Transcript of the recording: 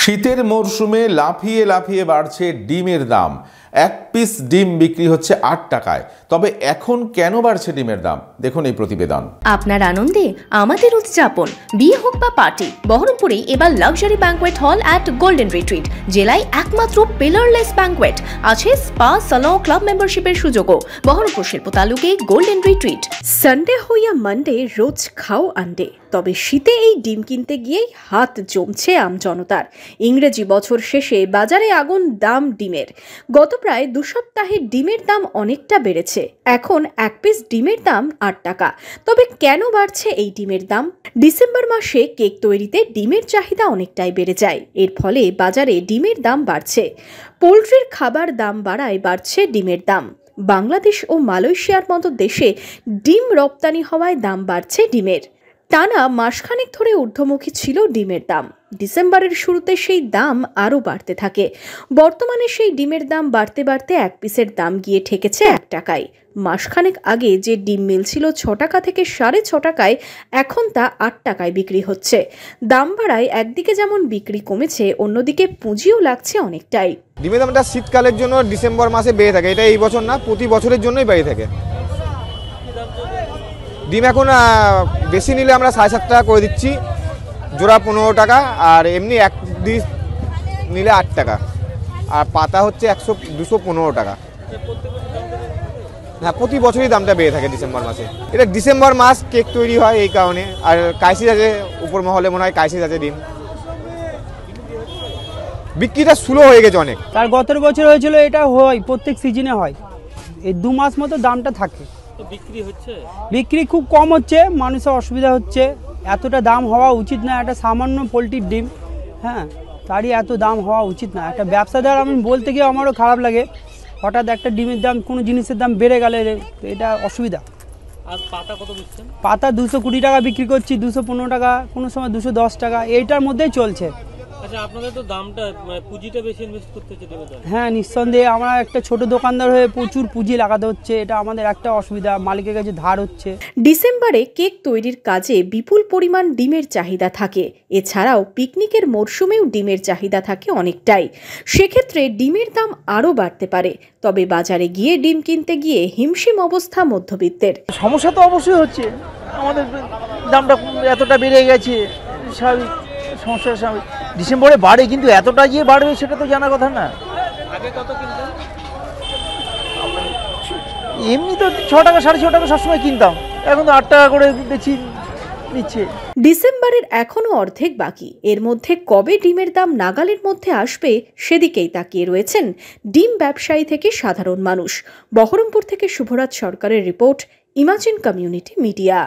শীতের মরশুমে লাফিয়ে লাফিয়ে বাড়ছে ডিমের দাম। এক পিস ডিম বিক্রি হচ্ছে ৮ টাকায়। তবে এখন কেন বাড়ছে ডিমের দাম, দেখুন এই প্রতিবেদন। আপনার আনন্দে আমাদের উদযাপন, বিয়ে হোক বা পার্টি, বহরমপুরে এবার luxury banquet hall at golden retreat. জেলায় একমাত্র পিলারলেস ব্যাঙ্কোয়েট, আছে স্পা, সালন, ক্লাব মেম্বারশিপের সুযোগও। বহরমপুর শিল্প তালুকে গোল্ডেন রিট্রিট। সানডে হইয়া মানডে রোজ খাও আন্ডে, তবে শীতে এই ডিম কিনতে গিয়েই হাত জমছে আমজনতার। ইংরেজি বছর শেষে বাজারে আগুন দাম ডিমের। গত প্রায় 2 সপ্তাহে ডিমের দাম অনেকটা বেড়েছে। এখন এক পিস ডিমের দাম ৮ টাকা। তবে কেন বাড়ছে এই ডিমের দাম? ডিসেম্বর মাসে কেক তৈরিতে ডিমের চাহিদা অনেকটাই বেড়ে যায়। এর ফলে বাজারে ডিমের দাম বাড়ছে। পোলট্রির খাবার দাম বাড়ায় বাড়ছে ডিমের দাম। বাংলাদেশ ও মালয়েশিয়ার মতো দেশে ডিম রপ্তানি হওয়ায় দাম বাড়ছে ডিমের। টানা মাসখানেক ধরে ঊর্ধ্বমুখী ছিল ডিমের দাম। ডিসেম্বরের শুরুতে সেই দাম আরও বাড়তে থাকে। বর্তমানে সেই ডিমের দাম বাড়তে বাড়তে এক পিসের দাম গিয়ে ঠেকেছে 1 টাকায়। মাসখানেক আগে যে ডিম মিলছিল 6 টাকা থেকে 6.5 টাকায়, এখন তা 8 টাকায় বিক্রি হচ্ছে। দাম বাড়ায় একদিকে যেমন বিক্রি কমেছে, অন্যদিকে পুঁজিও লাগছে অনেকটাই। ডিমের দামটা শীতকালের জন্য ডিসেম্বর মাসে বেড়ে থাকে। এটা এই বছর না, প্রতি বছরের জন্যই বেড়ে থাকে। ডিম এখন বেশি নিলে আমরা 7.5 টাকা করে দিচ্ছি, জোড়া 15 টাকা, আর এমনি এক পিস নিলে 8 টাকা, আর পাতা হচ্ছে 215 টাকা। হ্যাঁ, প্রতি বছরই দামটা বেড়ে থাকে ডিসেম্বর মাসে। এটা ডিসেম্বর মাস কেক তৈরি হয় এই কারণে। আর কাইসিস আছে উপর মহলে, মনে হয় কাইসিস আছে ডিম। বিক্রিটা স্লো হয়ে গেছে অনেক। তার গত বছর হয়েছিল, এটা হয় প্রত্যেক সিজনে হয়। এই 2 মাস মতো দামটা থাকে। বিক্রি খুব কম হচ্ছে, মানুষের অসুবিধা হচ্ছে। এতটা দাম হওয়া উচিত না, একটা সামান্য পোলট্রির ডিম, হ্যাঁ, তারই এত দাম হওয়া উচিত না। একটা ব্যবসাদার আমি বলতে গিয়ে আমারও খারাপ লাগে, হঠাৎ একটা ডিমের দাম, কোনো জিনিসের দাম বেড়ে গেলে এটা অসুবিধা। আর পাতা কত বিকছেন? পাতা 220 টাকা বিক্রি করছি, 215 টাকা, কোনো সময় 210 টাকা, এইটার মধ্যেই চলছে। আচ্ছা, আপনাদের তো দামটা পুঁজিটা বেশি ইনভেস্ট করতে হচ্ছে ডিমের দাম। হ্যাঁ, নিঃসন্দেহে আমরা একটা ছোট দোকানদার হয়ে প্রচুর পুঁজি লাগাতে হচ্ছে। এটা আমাদের একটা অসুবিধা, মালিকের কাছে ধার হচ্ছে। ডিসেম্বরে কেক তৈরির কাজে বিপুল পরিমাণ ডিমের চাহিদা থাকে। এছাড়াও পিকনিকের মরশুমেও ডিমের চাহিদা থাকে অনেকটাই। সেক্ষেত্রে ডিমের দাম আরও বাড়তে পারে। তবে বাজারে গিয়ে ডিম কিনতে গিয়ে হিমশিম অবস্থা মধ্যবিত্তের। সমস্যা তো অবশ্যই হচ্ছে, আমাদের দামটা এতটা বেড়ে গেছে, স্বাভাবিক সমস্যা। স্বাভাবিক ডিসেম্বরে বাড়ে, কিন্তু এতটা যে বাড়বে সেটা তো জানা কথা না। আগে কত কিনতেন? এমনি তো 6 টাকা 6.5 টাকা সবসময় কিনতাম, এখন তো 8 টাকা করে বেশি নিচ্ছে। ডিসেম্বরের এখনো অর্ধেক বাকি। এর মধ্যে কবে ডিমের দাম নাগালের মধ্যে আসবে সেদিকেই তাকিয়ে রয়েছেন ডিম ব্যবসায়ী থেকে সাধারণ মানুষ। বহরমপুর থেকে শুভরাজ সরকারের রিপোর্ট, ইমাজিন কমিউনিটি মিডিয়া।